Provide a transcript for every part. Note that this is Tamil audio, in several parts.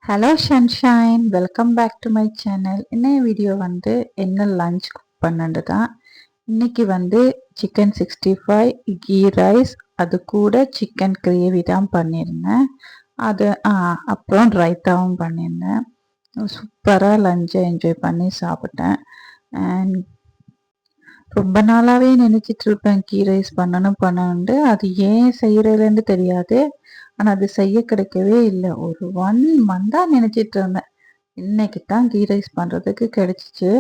Hello sunshine, welcome back to my channel. இன்னைய வீடியோ வந்து என்ன லஞ்ச் குக் பண்ணது தான். இன்னைக்கு வந்து சிக்கன் 65 கீ ரைஸ், அது கூட சிக்கன் கிரேவி தான் பண்ணியிருந்தேன். அது அப்புறம் ரைத்தாவும் பண்ணியிருந்தேன். சூப்பராக லஞ்சை என்ஜாய் பண்ணி சாப்பிட்டேன். அண்ட் ரொம்ப நாளாகவே நினச்சிட்டு இருப்பேன் கீ ரைஸ் பண்ணணும்ட்டு. அது ஏன் செய்கிறதுலேருந்து தெரியாது. ஆனால் அது செய்ய கிடைக்கவே இல்லை. ஒரு 1 மந்தாக நினச்சிட்டு இருந்தேன். இன்னைக்கு தான் கீ ரைஸ் பண்ணுறதுக்கு கிடைச்சிச்சு.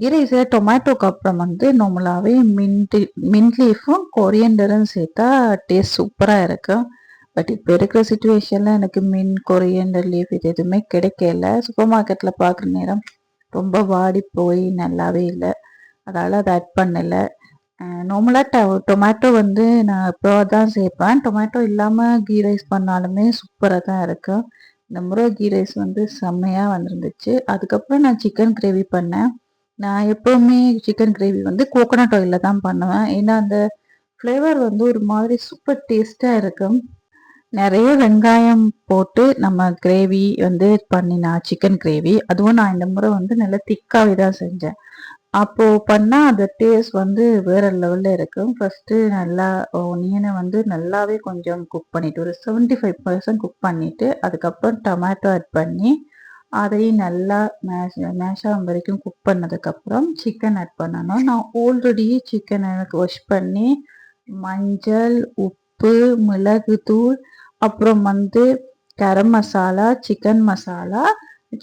கீ ரைஸை டொமேட்டோக்கு அப்புறம் வந்து நார்மலாகவே மின்ட் லீஃபும் கொரியண்டரும் சேர்த்தா டேஸ்ட் சூப்பராக இருக்கும். பட் இப்போ இருக்கிற சுச்சுவேஷனில் எனக்கு கொரியண்டர் லீஃப் இது எதுவுமே கிடைக்கல. சூப்பர் மார்க்கெட்டில் பார்க்குற நேரம் ரொம்ப வாடி போய் நல்லாவே இல்லை. அதால் அதை ஆட் பண்ணலை. நார்மலாக டொமேட்டோ வந்து நான் இப்போ தான் சேர்ப்பேன். டொமேட்டோ இல்லாமல் கீ ரைஸ் பண்ணாலுமே சூப்பராக தான் இருக்கும். இந்த முறை கீ ரைஸ் வந்து செம்மையாக வந்துருந்துச்சு. அதுக்கப்புறம் நான் சிக்கன் கிரேவி பண்ணேன். நான் எப்போவுமே சிக்கன் கிரேவி வந்து கோகோனட் ஆயிலில் தான் பண்ணுவேன். ஏன்னா அந்த ஃப்ளேவர் வந்து ஒரு மாதிரி சூப்பர் டேஸ்ட்டாக இருக்கும். நிறைய வெங்காயம் போட்டு நம்ம கிரேவி வந்து பண்ணினா சிக்கன் கிரேவி, அதுவும் நான் இந்த முறை வந்து நல்லா திக்காகவே தான் செஞ்சேன். அப்போ பண்ணா அந்த டேஸ்ட் வந்து வேற லெவல்ல இருக்கும். ஃபர்ஸ்ட்டு நல்லா ஒனியனை வந்து நல்லாவே கொஞ்சம் குக் பண்ணிட்டு, ஒரு 75% குக் பண்ணிட்டு, அதுக்கப்புறம் டொமேட்டோ ஆட் பண்ணி அதையும் நல்லா மேஷ் ஆகும் வரைக்கும் குக் பண்ணதுக்கப்புறம் சிக்கன் ஆட் பண்ணணும். நான் ஆல்ரெடி சிக்கனை வாஷ் பண்ணி மஞ்சள், உப்பு, மிளகுத்தூள், அப்புறம் வந்து garam masala, chicken masala,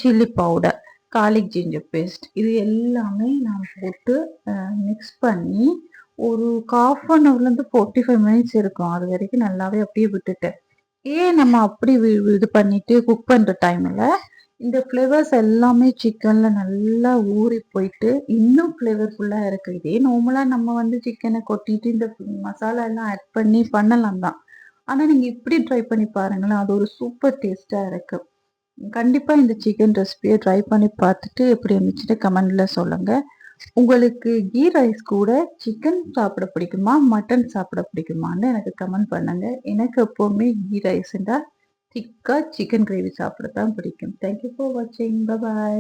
chilli powder, garlic ginger paste, இது எல்லாமே நான் போட்டு மிக்ஸ் பண்ணி ஒரு 1/2 45 மினிட்ஸ் இருக்கும். அது வரைக்கும் நல்லாவே அப்படியே விட்டுட்டேன். ஏன் நம்ம அப்படி இது பண்ணிட்டு குக் பண்ணுற டைமில் இந்த ஃப்ளேவர்ஸ் எல்லாமே சிக்கனில் நல்லா ஊறி போயிட்டு இன்னும் ஃப்ளேவர்ஃபுல்லாக இருக்குது. இதே நார்மலாக நம்ம வந்து சிக்கனை கொட்டிட்டு இந்த மசாலா எல்லாம் ஆட் பண்ணி பண்ணலாம் தான். ஆனால் நீங்கள் இப்படி ட்ரை பண்ணி பாருங்களேன், அது ஒரு சூப்பர் டேஸ்ட்டாக இருக்குது. கண்டிப்பாக இந்த சிக்கன் ரெசிபியை ட்ரை பண்ணி பார்த்துட்டு எப்படி இருந்துச்சுன்னு கமெண்டில் சொல்லுங்கள். உங்களுக்கு கீ ரைஸ் கூட சிக்கன் சாப்பிட பிடிக்குமா, மட்டன் சாப்பிட பிடிக்குமான்னு எனக்கு கமெண்ட் பண்ணுங்கள். எனக்கு எப்போவுமே கீ ரைஸ்ன்றா திக்காக சிக்கன் கிரேவி சாப்பிட தான் பிடிக்கும். தேங்க்யூ ஃபார் வாட்சிங். பாய்.